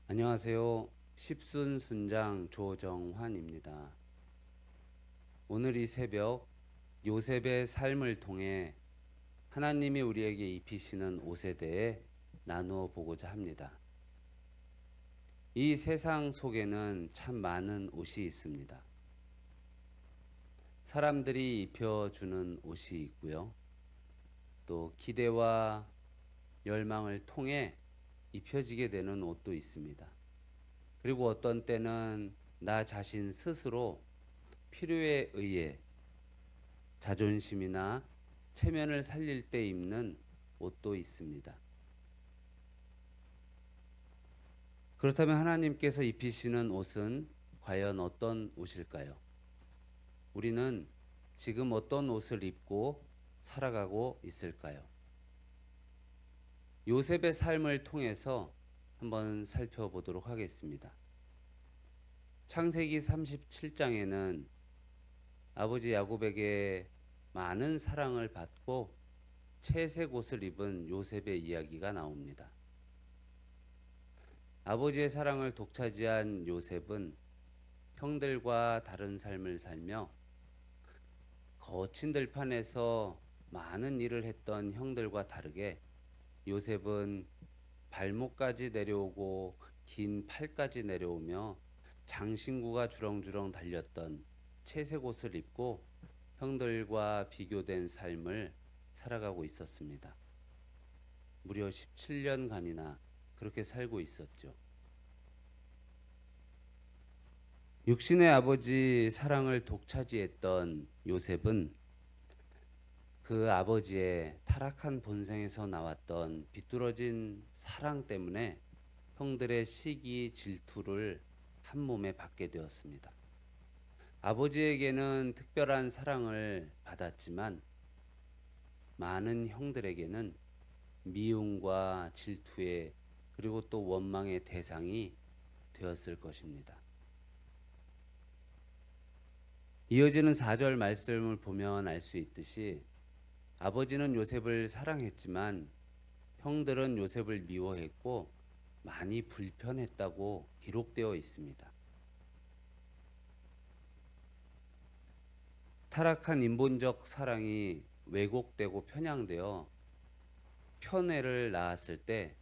안녕하세요. 십순순장 조정환입니다. 오늘 이 새벽 요셉의 삶을 통해 하나님이 우리에게 입히시는 옷에 대해 나누어 보고자 합니다. 이 세상 속에는 참 많은 옷이 있습니다. 사람들이 입혀주는 옷이 있고요. 또 기대와 열망을 통해 입혀지게 되는 옷도 있습니다. 그리고 어떤 때는 나 자신 스스로 필요에 의해 자존심이나 체면을 살릴 때 입는 옷도 있습니다. 그렇다면 하나님께서 입히시는 옷은 과연 어떤 옷일까요? 우리는 지금 어떤 옷을 입고 살아가고 있을까요? 요셉의 삶을 통해서 한번 살펴보도록 하겠습니다. 창세기 37장에는 아버지 야곱에게 많은 사랑을 받고 채색 옷을 입은 요셉의 이야기가 나옵니다. 아버지의 사랑을 독차지한 요셉은 형들과 다른 삶을 살며 거친 들판에서 많은 일을 했던 형들과 다르게 요셉은 발목까지 내려오고 긴 팔까지 내려오며 장신구가 주렁주렁 달렸던 채색 옷을 입고 형들과 비교된 삶을 살아가고 있었습니다. 무려 17년간이나 그렇게 살고 있었죠. 육신의 아버지 사랑을 독차지했던 요셉은 그 아버지의 타락한 본성에서 나왔던 비뚤어진 사랑 때문에 형들의 시기 질투를 한 몸에 받게 되었습니다. 아버지에게는 특별한 사랑을 받았지만 많은 형들에게는 미움과 질투의 그리고 또 원망의 대상이 되었을 것입니다. 이어지는 4절 말씀을 보면 알 수 있듯이 아버지는 요셉을 사랑했지만 형들은 요셉을 미워했고 많이 불편했다고 기록되어 있습니다. 타락한 인본적 사랑이 왜곡되고 편향되어 편애를 낳았을 때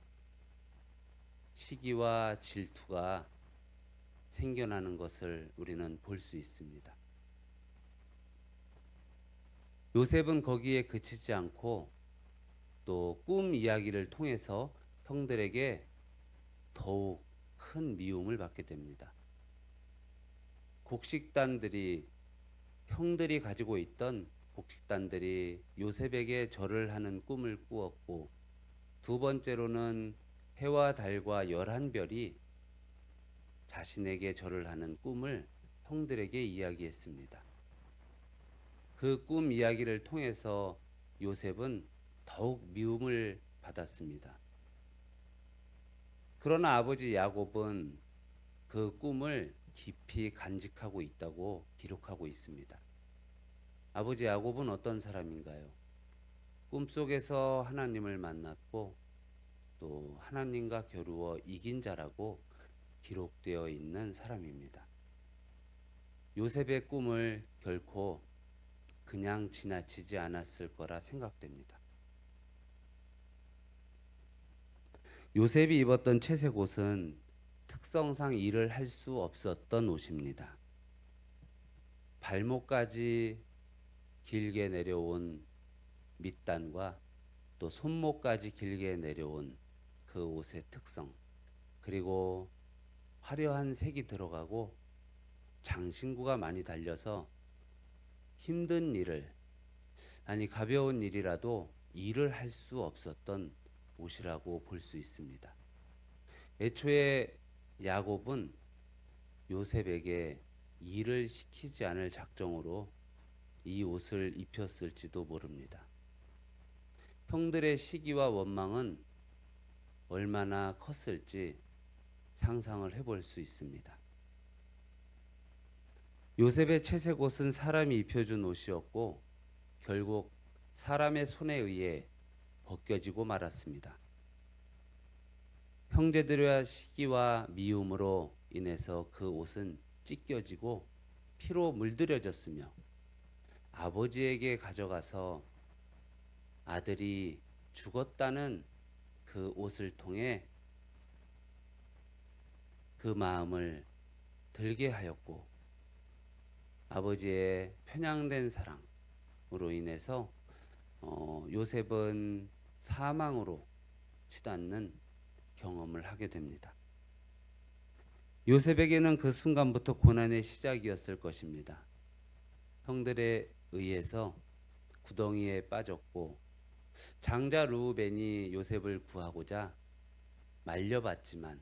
시기와 질투가 생겨나는 것을 우리는 볼 수 있습니다. 요셉은 거기에 그치지 않고 또 꿈 이야기를 통해서 형들에게 더욱 큰 미움을 받게 됩니다. 곡식단들이 형들이 가지고 있던 곡식단들이 요셉에게 절을 하는 꿈을 꾸었고 두 번째로는 해와 달과 11별이 자신에게 절을 하는 꿈을 형들에게 이야기했습니다. 그 꿈 이야기를 통해서 요셉은 더욱 미움을 받았습니다. 그러나 아버지 야곱은 그 꿈을 깊이 간직하고 있다고 기록하고 있습니다. 아버지 야곱은 어떤 사람인가요? 꿈속에서 하나님을 만났고 또 하나님과 겨루어 이긴 자라고 기록되어 있는 사람입니다. 요셉의 꿈을 결코 그냥 지나치지 않았을 거라 생각됩니다. 요셉이 입었던 채색 옷은 특성상 일을 할 수 없었던 옷입니다. 발목까지 길게 내려온 밑단과 또 손목까지 길게 내려온 그 옷의 특성, 그리고 화려한 색이 들어가고 장신구가 많이 달려서 힘든 일을, 아니 가벼운 일이라도 일을 할 수 없었던 옷이라고 볼 수 있습니다. 애초에 야곱은 요셉에게 일을 시키지 않을 작정으로 이 옷을 입혔을지도 모릅니다. 형들의 시기와 원망은 얼마나 컸을지 상상을 해볼 수 있습니다. 요셉의 채색 옷은 사람이 입혀준 옷이었고 결국 사람의 손에 의해 벗겨지고 말았습니다. 형제들의 시기와 미움으로 인해서 그 옷은 찢겨지고 피로 물들여졌으며 아버지에게 가져가서 아들이 죽었다는 그 옷을 통해 그 마음을 들게 하였고, 아버지의 편향된 사랑으로 인해서 요셉은 사망으로 치닫는 경험을 하게 됩니다. 요셉에게는 그 순간부터 고난의 시작이었을 것입니다. 형들에 의해서 구덩이에 빠졌고, 장자 르우벤이 요셉을 구하고자 말려봤지만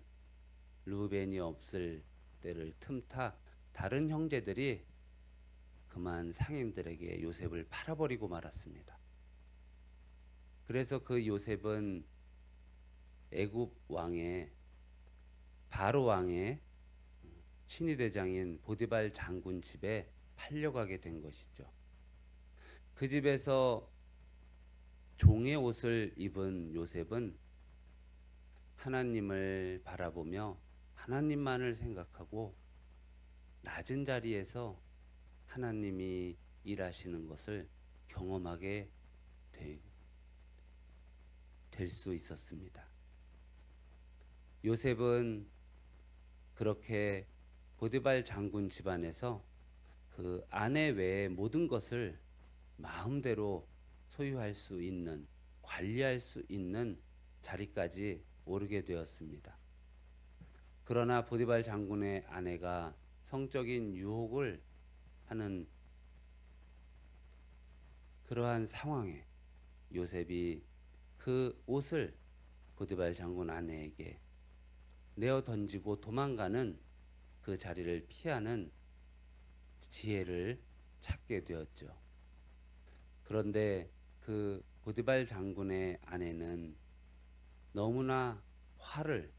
르우벤이 없을 때를 틈타 다른 형제들이 그만 상인들에게 요셉을 팔아버리고 말았습니다. 그래서 그 요셉은 애굽 왕의 바로 왕의 친위대장인 보디발 장군 집에 팔려가게 된 것이죠. 그 집에서 종의 옷을 입은 요셉은 하나님을 바라보며 하나님만을 생각하고 낮은 자리에서 하나님이 일하시는 것을 경험하게 될 수 있었습니다. 요셉은 그렇게 보디발 장군 집안에서 그 아내 외의 모든 것을 마음대로 소유할 수 있는, 관리할 수 있는 자리까지 오르게 되었습니다. 그러나 보디발 장군의 아내가 성적인 유혹을 하는 그러한 상황에 요셉이 그 옷을 보디발 장군 아내에게 내어 던지고 도망가는 그 자리를 피하는 지혜를 찾게 되었죠. 그런데 그 보디발 장군의 아내는 너무나 화를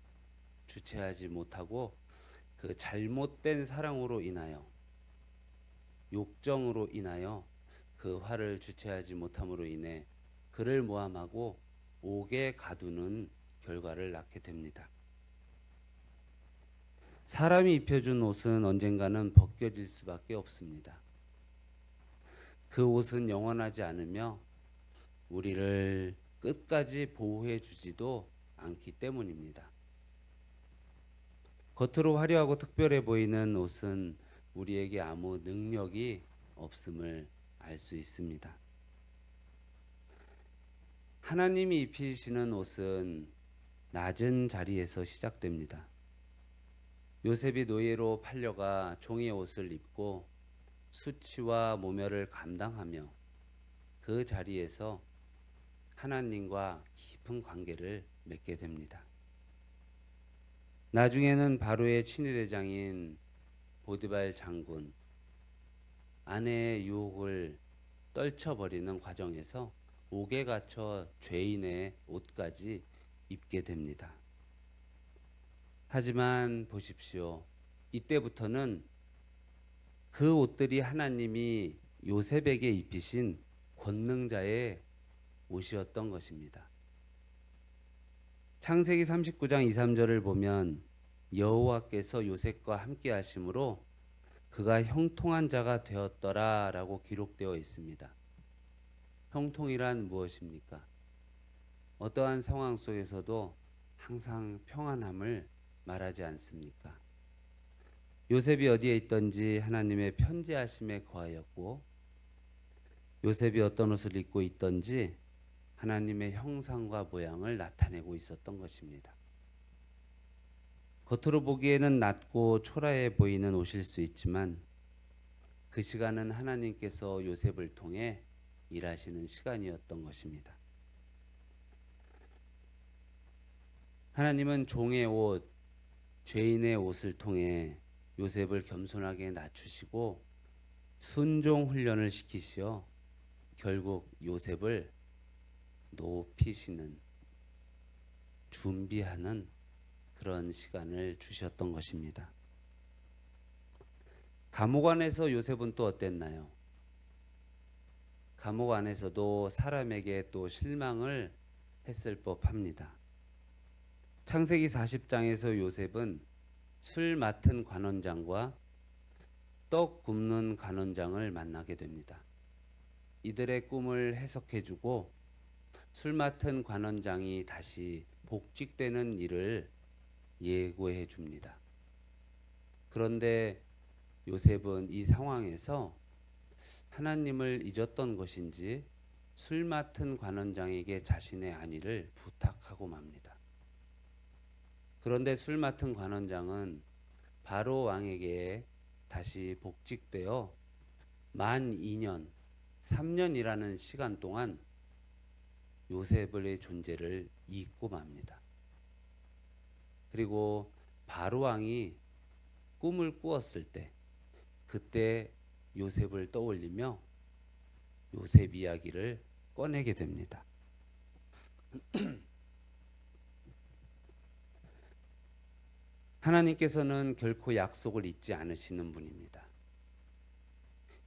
주체하지 못하고 그 잘못된 사랑으로 인하여, 욕정으로 인하여 그 화를 주체하지 못함으로 인해 그를 모함하고 옥에 가두는 결과를 낳게 됩니다. 사람이 입혀준 옷은 언젠가는 벗겨질 수밖에 없습니다. 그 옷은 영원하지 않으며 우리를 끝까지 보호해 주지도 않기 때문입니다. 겉으로 화려하고 특별해 보이는 옷은 우리에게 아무 능력이 없음을 알 수 있습니다. 하나님이 입히시는 옷은 낮은 자리에서 시작됩니다. 요셉이 노예로 팔려가 종의 옷을 입고 수치와 모멸을 감당하며 그 자리에서 하나님과 깊은 관계를 맺게 됩니다. 나중에는 바로의 친위대장인 보디발 장군, 아내의 유혹을 떨쳐버리는 과정에서 옥에 갇혀 죄인의 옷까지 입게 됩니다. 하지만 보십시오. 이때부터는 그 옷들이 하나님이 요셉에게 입히신 권능자의 옷이었던 것입니다. 창세기 39장 2, 3절을 보면 여호와께서 요셉과 함께 하심으로 그가 형통한 자가 되었더라 라고 기록되어 있습니다. 형통이란 무엇입니까? 어떠한 상황 속에서도 항상 평안함을 말하지 않습니까? 요셉이 어디에 있든지 하나님의 편지하심에 거하였고, 요셉이 어떤 옷을 입고 있든지 하나님의 형상과 모양을 나타내고 있었던 것입니다. 겉으로 보기에는 낮고 초라해 보이는 옷일 수 있지만 그 시간은 하나님께서 요셉을 통해 일하시는 시간이었던 것입니다. 하나님은 종의 옷, 죄인의 옷을 통해 요셉을 겸손하게 낮추시고 순종 훈련을 시키시어 결국 요셉을 높이시는, 준비하는 그런 시간을 주셨던 것입니다. 감옥 안에서 요셉은 또 어땠나요? 감옥 안에서도 사람에게 또 실망을 했을 법합니다. 창세기 40장에서 요셉은 술 맡은 관원장과 떡 굽는 관원장을 만나게 됩니다. 이들의 꿈을 해석해주고 술 맡은 관원장이 다시 복직되는 일을 예고해 줍니다. 그런데 요셉은 이 상황에서 하나님을 잊었던 것인지 술 맡은 관원장에게 자신의 안위를 부탁하고 맙니다. 그런데 술 맡은 관원장은 바로 왕에게 다시 복직되어 만 2년, 3년이라는 시간 동안 요셉의 존재를 잊고 맙니다. 그리고 바로 왕이 꿈을 꾸었을 때 그때 요셉을 떠올리며 요셉 이야기를 꺼내게 됩니다. 하나님께서는 결코 약속을 잊지 않으시는 분입니다.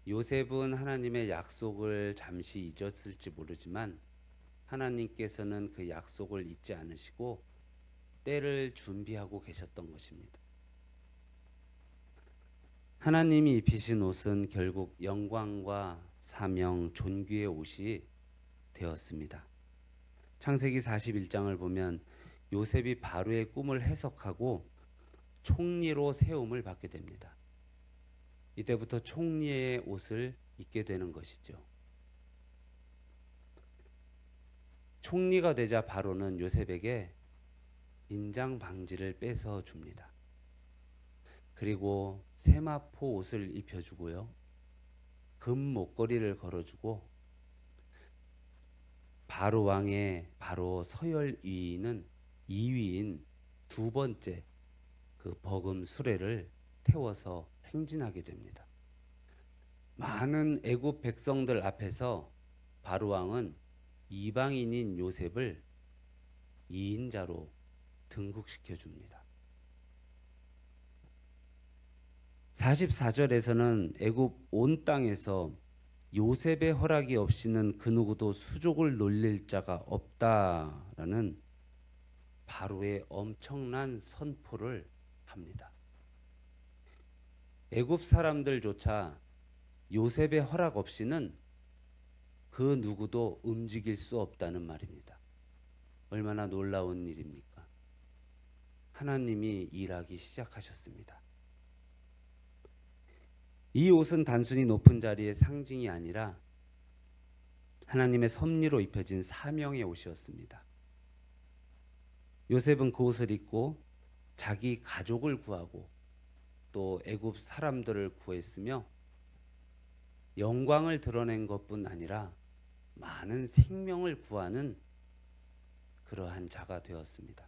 요셉은 하나님의 약속을 잠시 잊었을지 모르지만 하나님께서는 그 약속을 잊지 않으시고 때를 준비하고 계셨던 것입니다. 하나님이 입히신 옷은 결국 영광과 사명, 존귀의 옷이 되었습니다. 창세기 41장을 보면 요셉이 바로의 꿈을 해석하고 총리로 세움을 받게 됩니다. 이때부터 총리의 옷을 입게 되는 것이죠. 총리가 되자 바로는 요셉에게 인장 방지를 뺏어 줍니다. 그리고 세마포 옷을 입혀주고요. 금 목걸이를 걸어주고 바로 왕의 바로 서열 2위인 두 번째 그 버금 수레를 태워서 행진하게 됩니다. 많은 애굽 백성들 앞에서 바로 왕은 이방인인 요셉을 2인자로 등극시켜 줍니다. 44절에서는 애굽 온 땅에서 요셉의 허락이 없이는 그 누구도 수족을 놀릴 자가 없다라는 바로의 엄청난 선포를 합니다. 애굽 사람들조차 요셉의 허락 없이는 그 누구도 움직일 수 없다는 말입니다. 얼마나 놀라운 일입니까? 하나님이 일하기 시작하셨습니다. 이 옷은 단순히 높은 자리의 상징이 아니라 하나님의 섭리로 입혀진 사명의 옷이었습니다. 요셉은 그 옷을 입고 자기 가족을 구하고 또 애굽 사람들을 구했으며 영광을 드러낸 것뿐 아니라 많은 생명을 구하는 그러한 자가 되었습니다.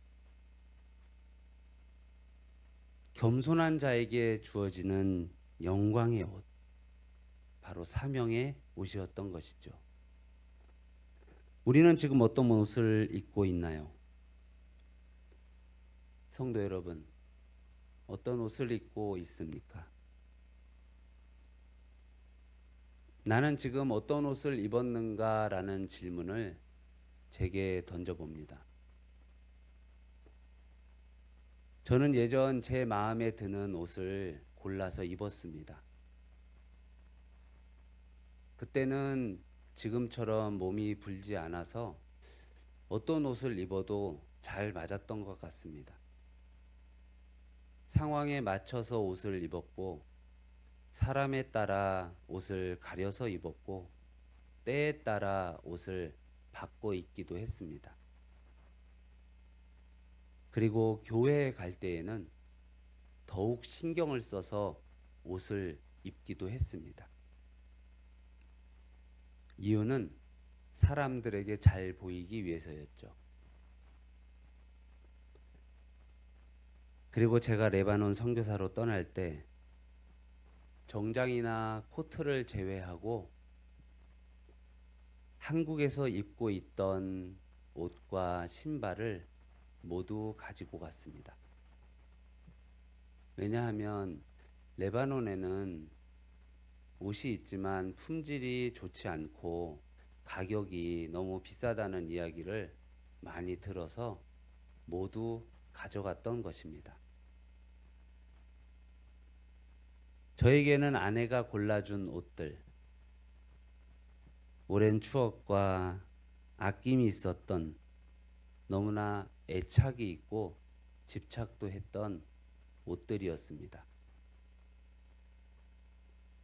겸손한 자에게 주어지는 영광의 옷, 바로 사명의 옷이었던 것이죠. 우리는 지금 어떤 옷을 입고 있나요? 성도 여러분, 어떤 옷을 입고 있습니까? 나는 지금 어떤 옷을 입었는가라는 질문을 제게 던져봅니다. 저는 예전 제 마음에 드는 옷을 골라서 입었습니다. 그때는 지금처럼 몸이 불지 않아서 어떤 옷을 입어도 잘 맞았던 것 같습니다. 상황에 맞춰서 옷을 입었고 사람에 따라 옷을 가려서 입었고 때에 따라 옷을 바꿔 입기도 했습니다. 그리고 교회에 갈 때에는 더욱 신경을 써서 옷을 입기도 했습니다. 이유는 사람들에게 잘 보이기 위해서였죠. 그리고 제가 레바논 선교사로 떠날 때 정장이나 코트를 제외하고 한국에서 입고 있던 옷과 신발을 모두 가지고 갔습니다. 왜냐하면 레바논에는 옷이 있지만 품질이 좋지 않고 가격이 너무 비싸다는 이야기를 많이 들어서 모두 가져갔던 것입니다. 저에게는 아내가 골라준 옷들, 오랜 추억과 아낌이 있었던, 너무나 애착이 있고 집착도 했던 옷들이었습니다.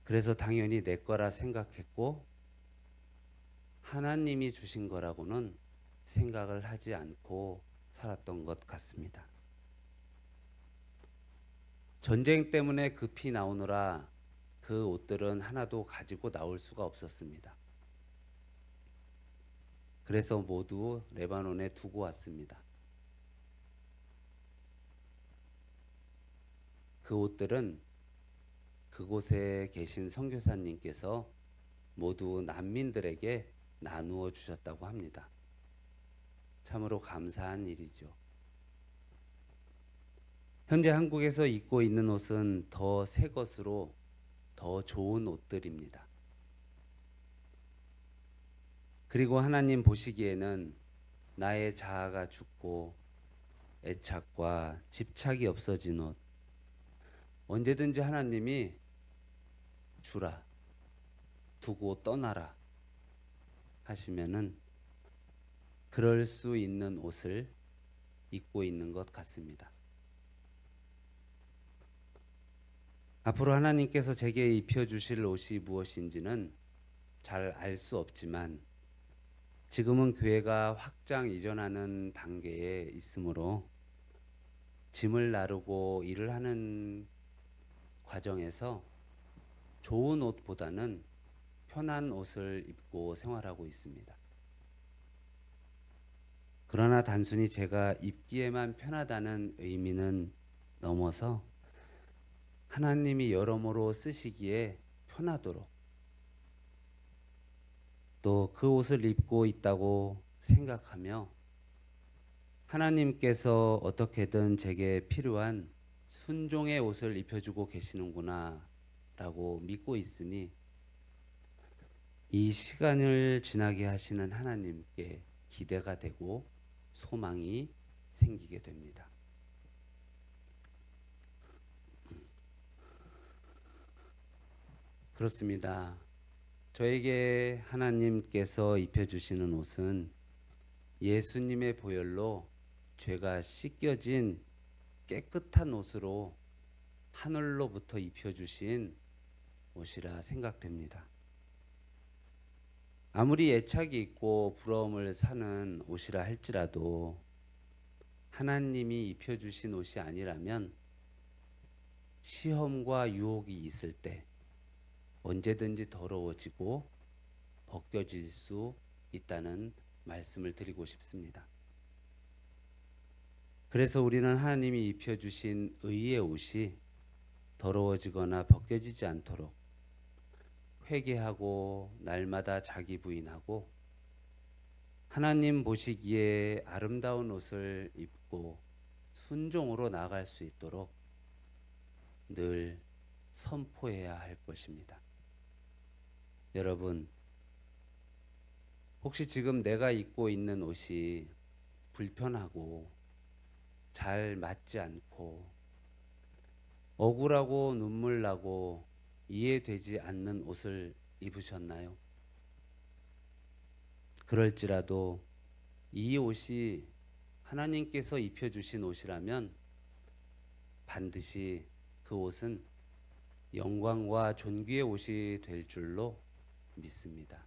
그래서 당연히 내 거라 생각했고 하나님이 주신 거라고는 생각을 하지 않고 살았던 것 같습니다. 전쟁 때문에 급히 나오느라 그 옷들은 하나도 가지고 나올 수가 없었습니다. 그래서 모두 레바논에 두고 왔습니다. 그 옷들은 그곳에 계신 선교사님께서 모두 난민들에게 나누어 주셨다고 합니다. 참으로 감사한 일이죠. 현재 한국에서 입고 있는 옷은 더 새 것으로 더 좋은 옷들입니다. 그리고 하나님 보시기에는 나의 자아가 죽고 애착과 집착이 없어진 옷, 언제든지 하나님이 주라, 두고 떠나라 하시면은 그럴 수 있는 옷을 입고 있는 것 같습니다. 앞으로 하나님께서 제게 입혀주실 옷이 무엇인지는 잘 알 수 없지만 지금은 교회가 확장 이전하는 단계에 있으므로 짐을 나르고 일을 하는 과정에서 좋은 옷보다는 편한 옷을 입고 생활하고 있습니다. 그러나 단순히 제가 입기에만 편하다는 의미는 넘어서 하나님이 여러모로 쓰시기에 편하도록 또 그 옷을 입고 있다고 생각하며 하나님께서 어떻게든 제게 필요한 순종의 옷을 입혀주고 계시는구나 라고 믿고 있으니 이 시간을 지나게 하시는 하나님께 기대가 되고 소망이 생기게 됩니다. 그렇습니다. 저에게 하나님께서 입혀주시는 옷은 예수님의 보혈로 죄가 씻겨진 깨끗한 옷으로 하늘로부터 입혀주신 옷이라 생각됩니다. 아무리 애착이 있고 부러움을 사는 옷이라 할지라도 하나님이 입혀주신 옷이 아니라면 시험과 유혹이 있을 때 언제든지 더러워지고 벗겨질 수 있다는 말씀을 드리고 싶습니다. 그래서 우리는 하나님이 입혀주신 의의 옷이 더러워지거나 벗겨지지 않도록 회개하고 날마다 자기 부인하고 하나님 보시기에 아름다운 옷을 입고 순종으로 나아갈 수 있도록 늘 선포해야 할 것입니다. 여러분, 혹시 지금 내가 입고 있는 옷이 불편하고 잘 맞지 않고 억울하고 눈물 나고 이해되지 않는 옷을 입으셨나요? 그럴지라도 이 옷이 하나님께서 입혀주신 옷이라면 반드시 그 옷은 영광과 존귀의 옷이 될 줄로 믿습니다.